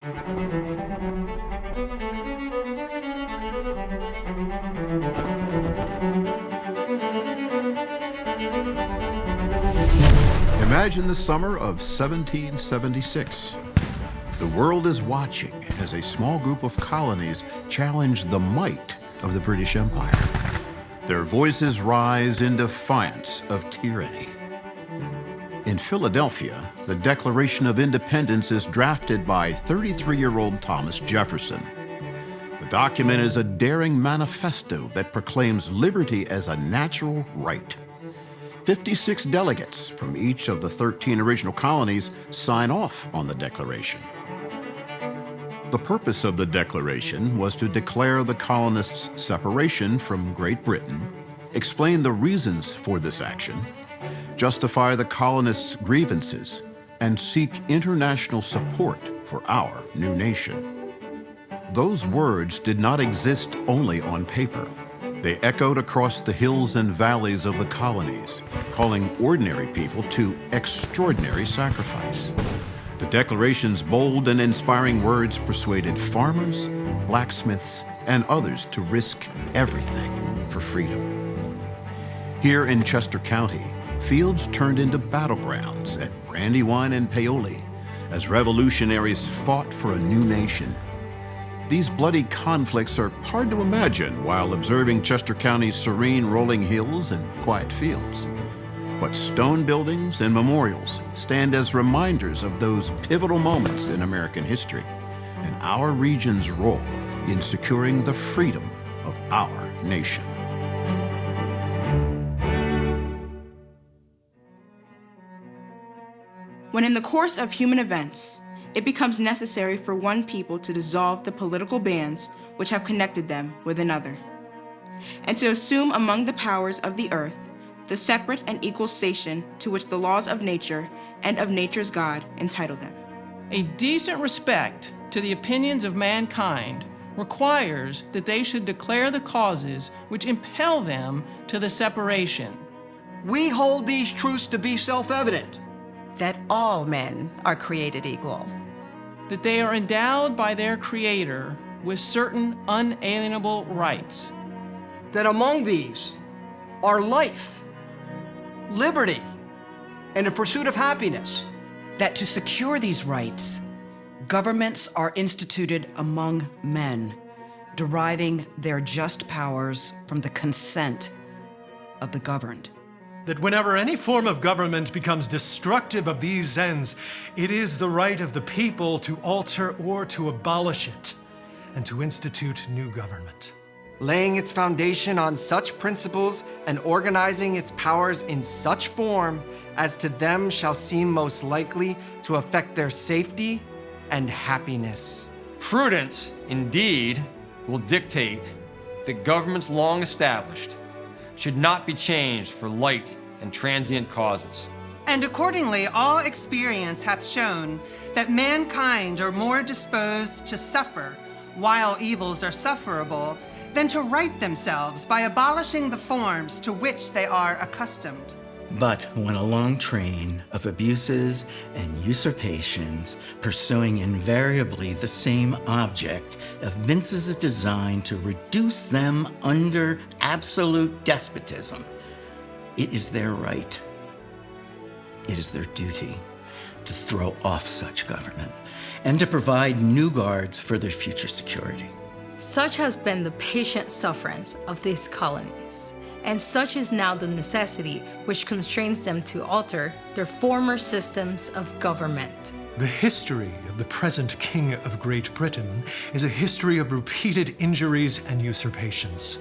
Imagine the summer of 1776. The world is watching as a small group of colonies challenge the might of the British Empire. Their voices rise in defiance of tyranny. In Philadelphia, the Declaration of Independence is drafted by 33-year-old Thomas Jefferson. The document is a daring manifesto that proclaims liberty as a natural right. 56 delegates from each of the 13 original colonies sign off on the Declaration. The purpose of the Declaration was to declare the colonists' separation from Great Britain, explain the reasons for this action, justify the colonists' grievances, and seek international support for our new nation. Those words did not exist only on paper. They echoed across the hills and valleys of the colonies, calling ordinary people to extraordinary sacrifice. The Declaration's bold and inspiring words persuaded farmers, blacksmiths, and others to risk everything for freedom. Here in Chester County, fields turned into battlegrounds at Brandywine and Paoli as revolutionaries fought for a new nation. These bloody conflicts are hard to imagine while observing Chester County's serene rolling hills and quiet fields. But stone buildings and memorials stand as reminders of those pivotal moments in American history and our region's role in securing the freedom of our nation. When in the course of human events, it becomes necessary for one people to dissolve the political bands which have connected them with another, and to assume among the powers of the earth the separate and equal station to which the laws of nature and of nature's God entitle them. A decent respect to the opinions of mankind requires that they should declare the causes which impel them to the separation. We hold these truths to be self-evident. That all men are created equal. That they are endowed by their Creator with certain unalienable rights. That among these are life, liberty, and the pursuit of happiness. That to secure these rights, governments are instituted among men, deriving their just powers from the consent of the governed. That whenever any form of government becomes destructive of these ends, it is the right of the people to alter or to abolish it, and to institute new government. Laying its foundation on such principles and organizing its powers in such form as to them shall seem most likely to affect their safety and happiness. Prudence, indeed, will dictate that governments long established should not be changed for light and transient causes. And accordingly, all experience hath shown that mankind are more disposed to suffer while evils are sufferable than to right themselves by abolishing the forms to which they are accustomed. But when a long train of abuses and usurpations, pursuing invariably the same object, evinces a design to reduce them under absolute despotism, it is their right, it is their duty to throw off such government and to provide new guards for their future security. Such has been the patient sufferance of these colonies, and such is now the necessity which constrains them to alter their former systems of government. The history of the present King of Great Britain is a history of repeated injuries and usurpations,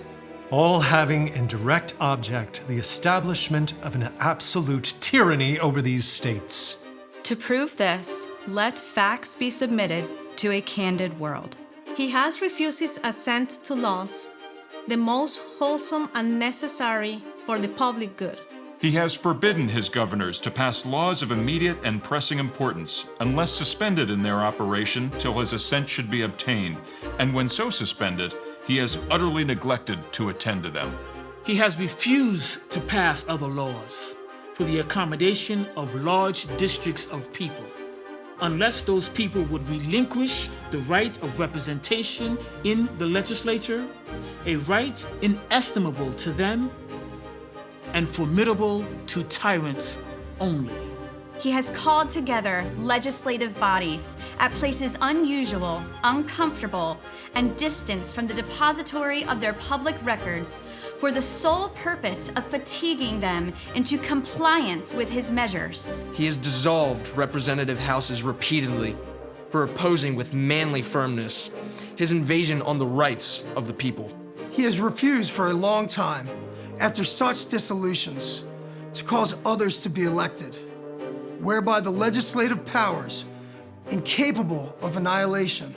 all having in direct object the establishment of an absolute tyranny over these states. To prove this, let facts be submitted to a candid world. He has refused his assent to laws, the most wholesome and necessary for the public good. He has forbidden his governors to pass laws of immediate and pressing importance, unless suspended in their operation till his assent should be obtained, and when so suspended, he has utterly neglected to attend to them. He has refused to pass other laws for the accommodation of large districts of people, unless those people would relinquish the right of representation in the legislature, a right inestimable to them and formidable to tyrants only. He has called together legislative bodies at places unusual, uncomfortable, and distant from the depository of their public records for the sole purpose of fatiguing them into compliance with his measures. He has dissolved representative houses repeatedly for opposing with manly firmness his invasion on the rights of the people. He has refused for a long time, after such dissolutions, to cause others to be elected, whereby the legislative powers, incapable of annihilation,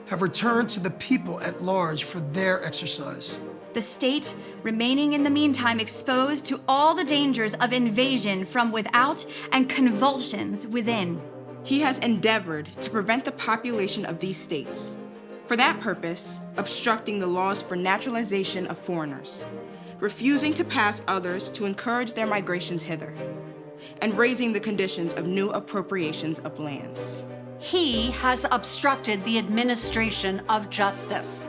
have returned to the people at large for their exercise. The state remaining in the meantime exposed to all the dangers of invasion from without and convulsions within. He has endeavored to prevent the population of these states, for that purpose, obstructing the laws for naturalization of foreigners, refusing to pass others to encourage their migrations hither, and raising the conditions of new appropriations of lands. He has obstructed the administration of justice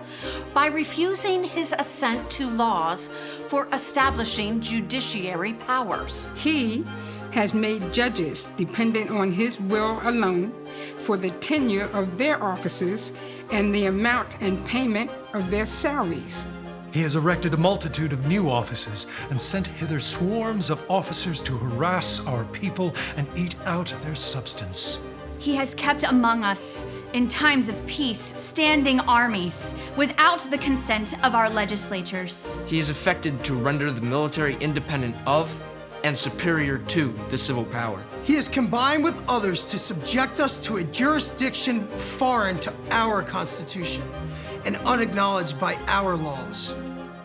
by refusing his assent to laws for establishing judiciary powers. He has made judges dependent on his will alone for the tenure of their offices and the amount and payment of their salaries. He has erected a multitude of new offices and sent hither swarms of officers to harass our people and eat out their substance. He has kept among us, in times of peace, standing armies without the consent of our legislatures. He is affected to render the military independent of and superior to the civil power. He has combined with others to subject us to a jurisdiction foreign to our Constitution and unacknowledged by our laws,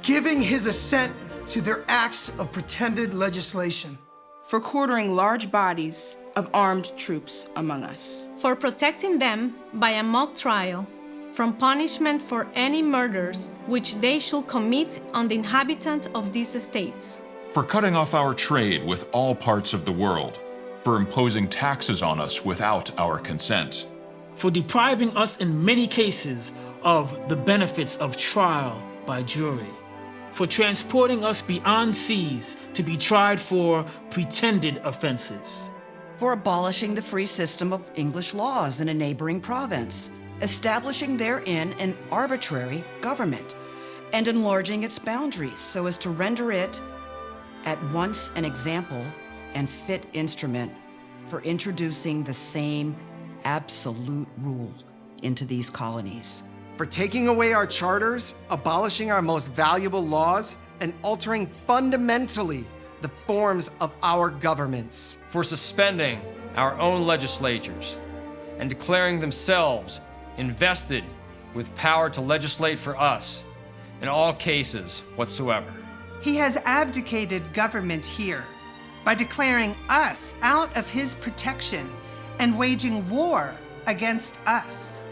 giving his assent to their acts of pretended legislation. For quartering large bodies of armed troops among us. For protecting them by a mock trial from punishment for any murders which they should commit on the inhabitants of these estates. For cutting off our trade with all parts of the world, for imposing taxes on us without our consent. For depriving us in many cases of the benefits of trial by jury. For transporting us beyond seas to be tried for pretended offenses. For abolishing the free system of English laws in a neighboring province, establishing therein an arbitrary government, and enlarging its boundaries so as to render it at once an example and fit instrument for introducing the same absolute rule into these colonies. For taking away our charters, abolishing our most valuable laws, and altering fundamentally the forms of our governments. For suspending our own legislatures and declaring themselves invested with power to legislate for us in all cases whatsoever. He has abdicated government here by declaring us out of his protection and waging war against us.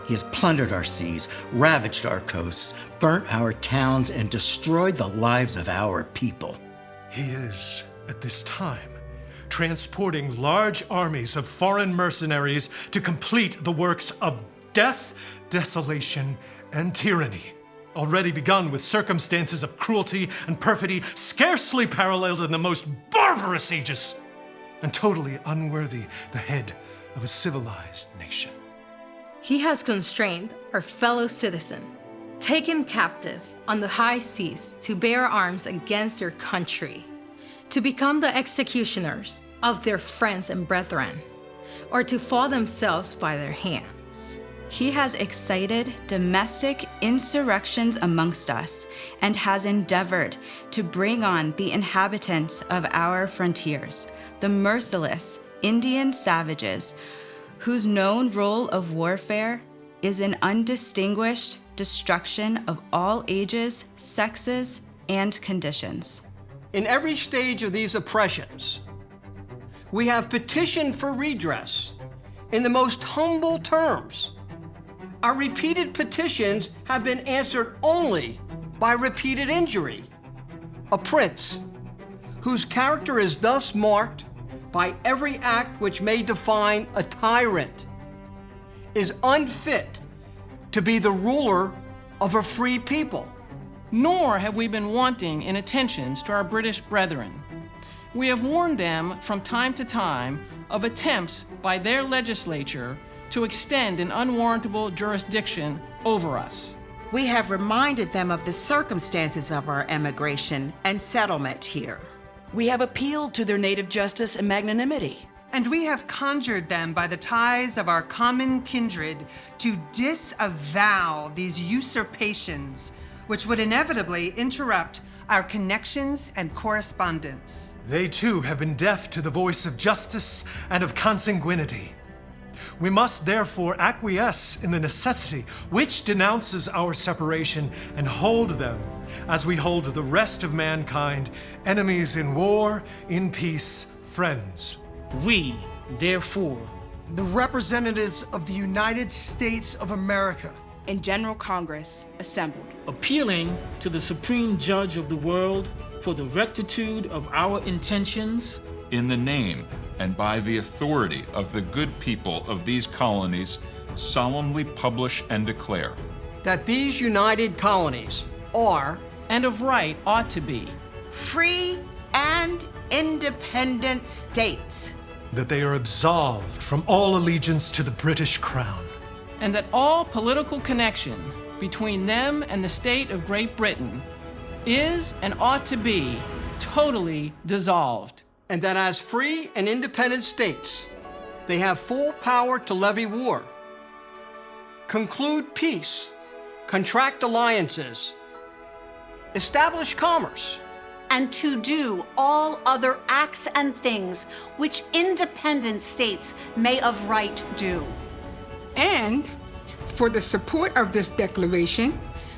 He has plundered our seas, ravaged our coasts, burnt our towns, and destroyed the lives of our people. He is, at this time, transporting large armies of foreign mercenaries to complete the works of death, desolation, and tyranny, already begun with circumstances of cruelty and perfidy scarcely paralleled in the most barbarous ages, and totally unworthy the head of a civilized nation. He has constrained our fellow citizen, taken captive on the high seas to bear arms against their country, to become the executioners of their friends and brethren, or to fall themselves by their hands. He has excited domestic insurrections amongst us and has endeavored to bring on the inhabitants of our frontiers, the merciless Indian savages, whose known role of warfare is an undistinguished destruction of all ages, sexes, and conditions. In every stage of these oppressions, we have petitioned for redress in the most humble terms. Our repeated petitions have been answered only by repeated injury. A prince whose character is thus marked by every act which may define a tyrant is unfit to be the ruler of a free people. Nor have we been wanting in attentions to our British brethren. We have warned them from time to time of attempts by their legislature to extend an unwarrantable jurisdiction over us. We have reminded them of the circumstances of our emigration and settlement here. We have appealed to their native justice and magnanimity. And we have conjured them by the ties of our common kindred to disavow these usurpations, which would inevitably interrupt our connections and correspondence. They too have been deaf to the voice of justice and of consanguinity. We must therefore acquiesce in the necessity which denounces our separation and hold them, as we hold the rest of mankind, enemies in war, in peace, friends. We, therefore, the representatives of the United States of America, in General Congress assembled, appealing to the Supreme Judge of the world for the rectitude of our intentions, in the name and by the authority of the good people of these colonies, solemnly publish and declare that these united colonies are, and of right ought to be, free and independent states, that they are absolved from all allegiance to the British Crown, and that all political connection between them and the state of Great Britain is and ought to be totally dissolved. and that as free and independent states, they have full power to levy war, conclude peace, contract alliances, establish commerce, and to do all other acts and things which independent states may of right do. And for the support of this declaration,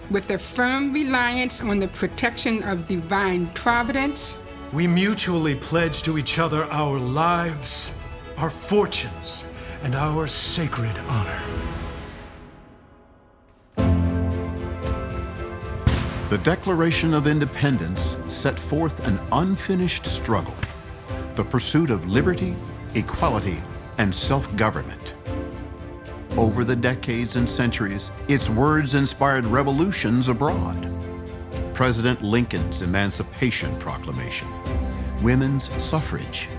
with a firm reliance on the protection of divine providence, we mutually pledge to each other our lives, our fortunes, and our sacred honor. The Declaration of Independence set forth an unfinished struggle, the pursuit of liberty, equality, and self-government. Over the decades and centuries, its words inspired revolutions abroad. President Lincoln's Emancipation Proclamation, women's suffrage,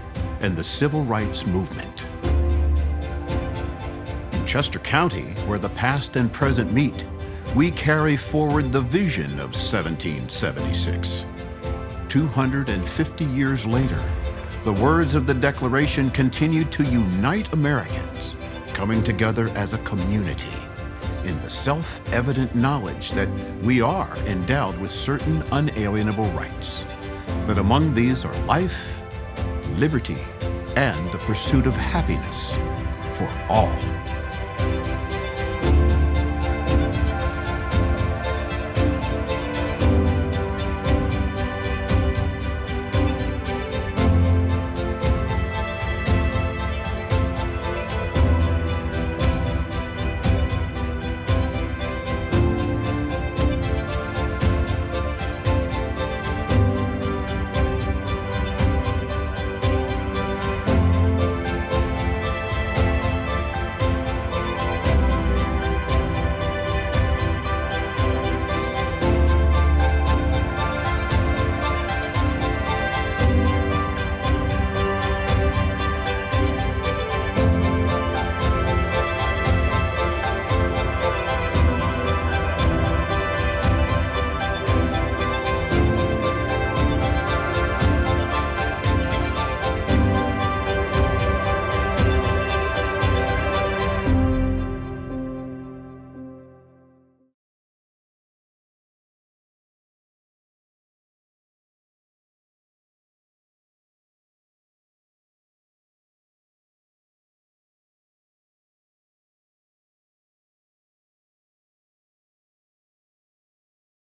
and the Civil Rights Movement. In Chester County, where the past and present meet, we carry forward the vision of 1776. 250 years later, the words of the Declaration continue to unite Americans, coming together as a community in the self-evident knowledge that we are endowed with certain unalienable rights, that among these are life, liberty, and the pursuit of happiness for all.